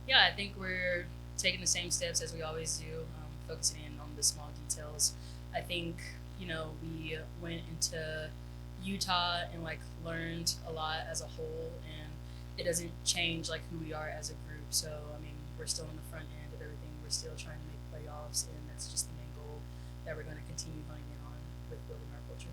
Yeah, I think we're taking the same steps as we always do, focusing in on the small details. I think we went into Utah and like learned a lot as a whole, and it doesn't change like who we are as a group. So I mean, we're still on the front end of everything. We're still trying to make playoffs, and that's just the main goal that we're going to continue honing in on with building our culture.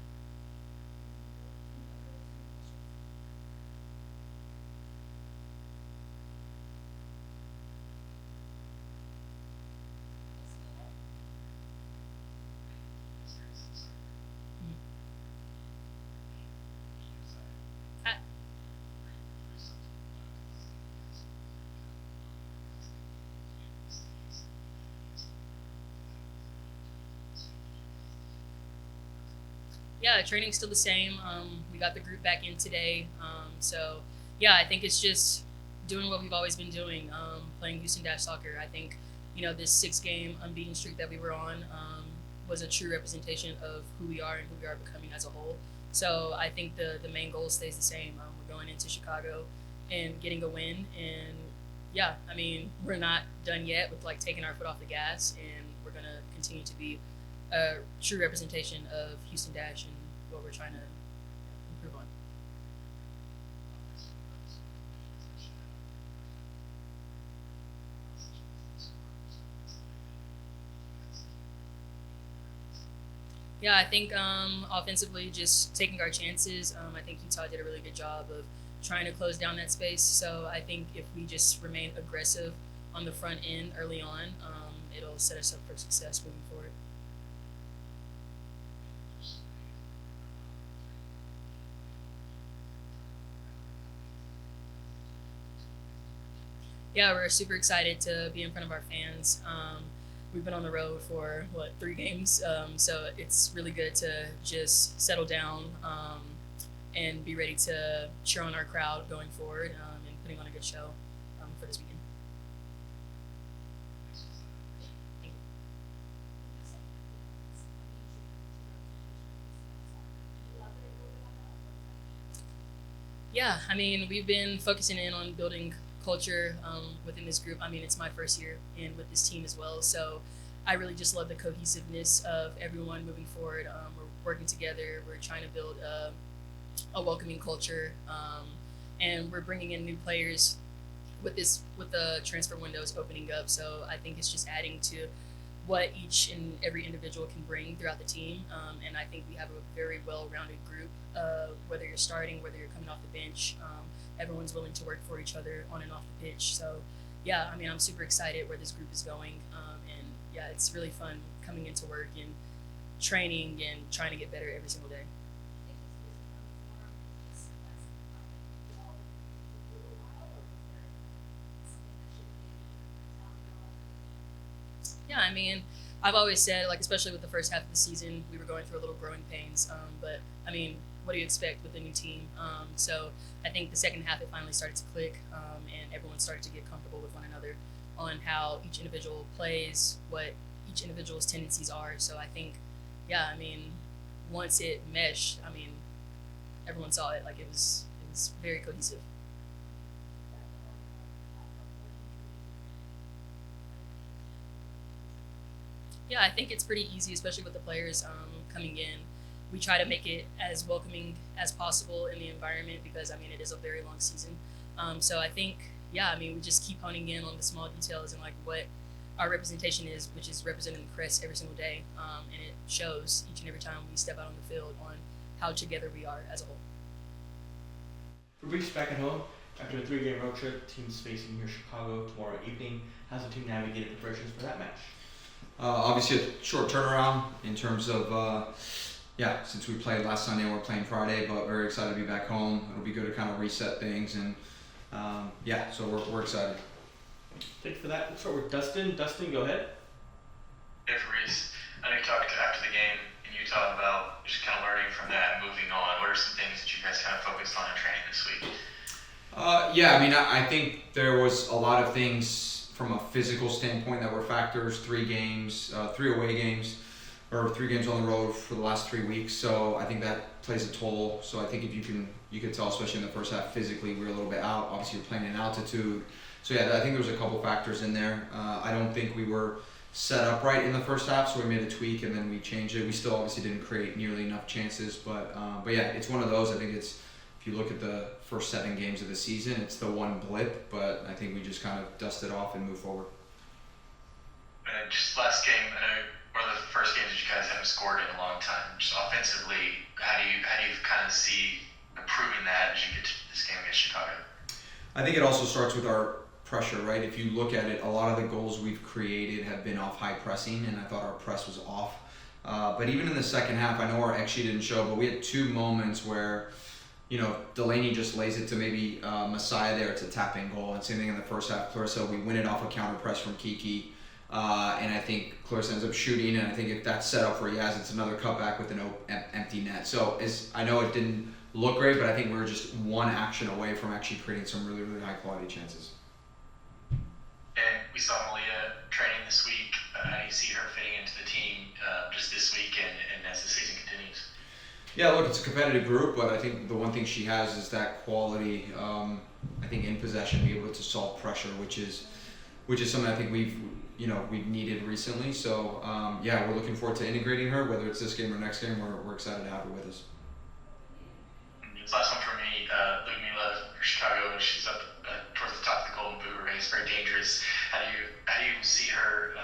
Mhm. I, yeah, training's still the same. We got the group back in today. So yeah, I think it's just doing what we've always been doing, playing Houston Dash soccer. I think this 6 game unbeaten streak that we were on was a true representation of who we are and who we are becoming as a whole. So I think the main goal stays the same. We're going into Chicago and getting a win, and yeah, I mean we're not done yet with like taking our foot off the gas, and we're gonna continue to be a true representation of Houston Dash and what we're trying to improve on. Yeah, I think offensively, just taking our chances. I think Utah did a really good job of trying to close down that space. So I think if we just remain aggressive on the front end early on, it'll set us up for success moving forward. Yeah, we're super excited to be in front of our fans. We've been on the road for 3 games, so it's really good to just settle down and be ready to cheer on our crowd going forward and putting on a good show for this weekend. Thank you. Yeah, I mean, we've been focusing in on building culture within this group. I mean, it's my first year in with this team as well, so I really just love the cohesiveness of everyone moving forward. We're working together. We're trying to build a welcoming culture, and we're bringing in new players with the transfer windows opening up. So I think it's just adding to what each and every individual can bring throughout the team. And I think we have a very well-rounded group. Whether you're starting, whether you're coming off the bench, everyone's willing to work for each other on and off the pitch. So, yeah, I mean, I'm super excited where this group is going, and yeah, it's really fun coming into work and training and trying to get better every single day. Yeah, I mean, I've always said, like, especially with the first half of the season, we were going through a little growing pains. But I mean, what do you expect with a new team? So I think the second half it finally started to click, and everyone started to get comfortable with one another on how each individual plays, what each individual's tendencies are. So I think, yeah, I mean, once it meshed, I mean, everyone saw it. Like it was very cohesive. Yeah, I think it's pretty easy, especially with the players coming in. We try to make it as welcoming as possible in the environment because I mean it is a very long season. So I think yeah, I mean we just keep honing in on the small details and like what our representation is, which is representing the crest every single day, and it shows each and every time we step out on the field on how together we are as a whole. Fabrice back at home. After a 3 game road trip, team's facing here Chicago tomorrow evening. How's the team navigated preparations for that match? Obviously, a short turnaround in terms of, yeah, since we played last Sunday and we're playing Friday, but very excited to be back home. It'll be good to kind of reset things and, yeah, so we're excited. Thanks for that. Let's start with Dustin. Dustin, go ahead. Hey, Fabrice. I know you talked after the game in Utah about just kind of learning from that and moving on. What are some things that you guys kind of focused on in training this week? Yeah, I mean, I think there was a lot of things from a physical standpoint that were factors. 3 games, 3 away games, or 3 games on the road for the last 3 weeks. So I think that plays a toll. So I think if you could tell, especially in the first half, physically we were a little bit out. Obviously, you're playing in altitude, So yeah, I think there was a couple factors in there. I don't think we were set up right in the first half, so we made a tweak and then we changed it. We still obviously didn't create nearly enough chances, but yeah, it's one of those. I think it's, if you look at the first 7 games of the season, it's the one blip, but I think we just kind of dust it off and move forward. And just last game, I know one of the first games that you guys haven't scored in a long time. Just offensively, how do you kind of see improving that as you get to this game against Chicago? I think it also starts with our pressure, right? If you look at it, a lot of the goals we've created have been off high pressing, and I thought our press was off. But even in the second half, I know our XG didn't show, but we had 2 moments where, you know, Delaney just lays it to maybe Messiah there. It's a tap-in goal. And same thing in the first half. Clarissa, we win it off a counter press from Kiki. And I think Clarissa ends up shooting, and I think if that's set up for Yaz, it's another cutback with an empty net. So I know it didn't look great, but I think we were just one action away from actually creating some really, really high-quality chances. And we saw Malia training this week. How do you see her fitting into the team just this week and as the season continues? Yeah, look, it's a competitive group, but I think the one thing she has is that quality, I think, in possession, be able to solve pressure, which is something I think we've needed recently. So, yeah, we're looking forward to integrating her, whether it's this game or next game. We're excited to have her with us. This last one for me, Ludmila for Chicago, she's up towards the top of the Golden Boot race, very dangerous. How do you see her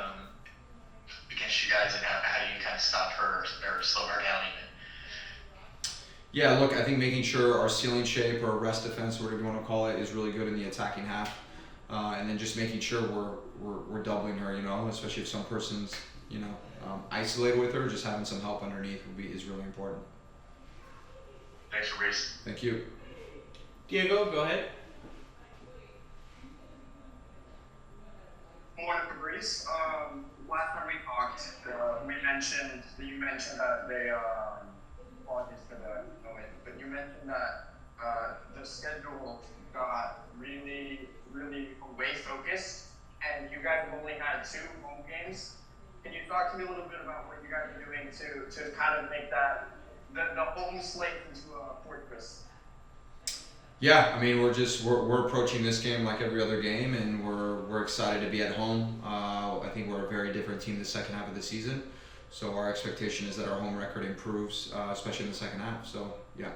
against you guys, and how do you kind of stop her or slow her down even? Yeah, look, I think making sure our ceiling shape or rest defense, whatever you want to call it, is really good in the attacking half, and then just making sure we're doubling her, especially if some person's isolated with her, just having some help underneath is really important. Thanks, Fabrice. Thank you. Diego, go ahead. Morning, Fabrice. Last time we talked, you mentioned that they, apologies for the noise, but you mentioned that the schedule got really, really away focused, and you guys only had 2 home games. Can you talk to me a little bit about what you guys are doing to kind of make that the home slate into a fortress? Yeah, I mean, we're approaching this game like every other game, and we're excited to be at home. I think we're a very different team the second half of the season, so our expectation is that our home record improves, especially in the second half. So yeah.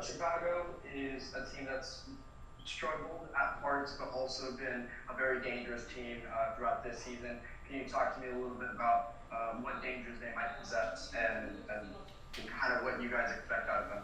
Chicago is a team that's struggled at parts, but also been a very dangerous team throughout this season. Can you talk to me a little bit about what dangers they might possess and kind of what you guys expect out of them?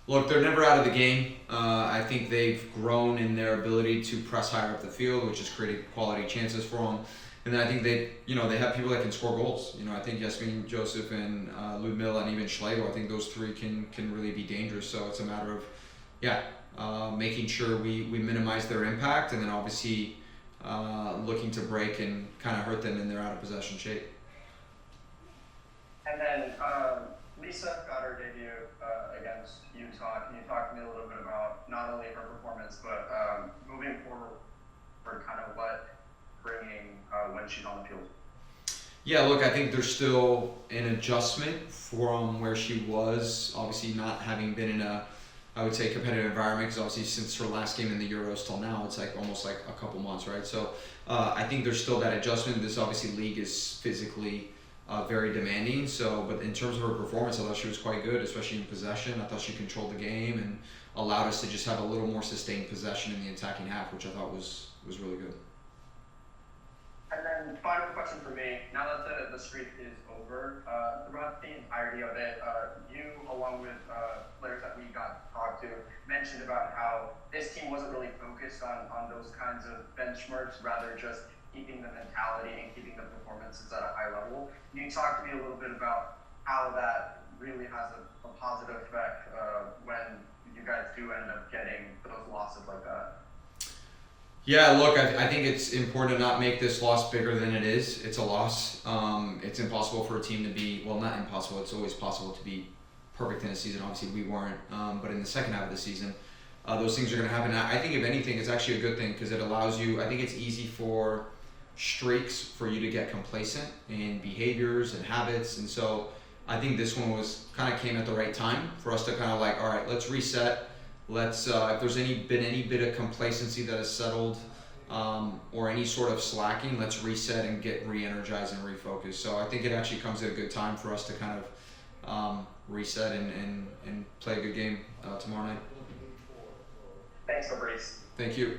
Look, they're never out of the game. I think they've grown in their ability to press higher up the field, which has created quality chances for them. And then I think they have people that can score goals. I think Yasmin, Joseph, and Ludmila, and even Schlegel, I think those 3 can really be dangerous. So it's a matter of, making sure we minimize their impact, and then obviously looking to break and kind of hurt them in their out of possession shape. And then Lisa got her debut against Utah. Can you talk to me a little bit about not only her performance, but moving forward, kind of what bringing when she's on the field? Yeah, look, I think there's still an adjustment from where she was, obviously not having been in a, I would say, competitive environment, because obviously since her last game in the Euros till now, it's like almost like a couple months, right? So I think there's still that adjustment. This obviously league is physically very demanding. So, but in terms of her performance, I thought she was quite good, especially in possession. I thought she controlled the game and allowed us to just have a little more sustained possession in the attacking half, which I thought was really good. And then final question for me, now that the streak is over, throughout the entirety of it, you, along with players that we got to talk to, mentioned about how this team wasn't really focused on those kinds of benchmarks, rather just keeping the mentality and keeping the performances at a high level. Can you talk to me a little bit about how that really has a positive effect when you guys do end up getting those losses like that? Yeah, look, I think it's important to not make this loss bigger than it is. It's a loss. It's impossible for a team to be, well, not impossible, it's always possible to be perfect in a season. Obviously, we weren't. But in the second half of the season, those things are going to happen. I think, if anything, it's actually a good thing, because it allows you, I think it's easy for streaks for you to get complacent in behaviors and habits. And so I think this one was kind of came at the right time for us to kind of like, all right, let's reset. let's if there's been any bit of complacency that has settled or any sort of slacking, let's reset and get re-energized and refocused. So I think it actually comes at a good time for us to kind of reset and play a good game tomorrow night. Thanks, Fabrice. Thank you.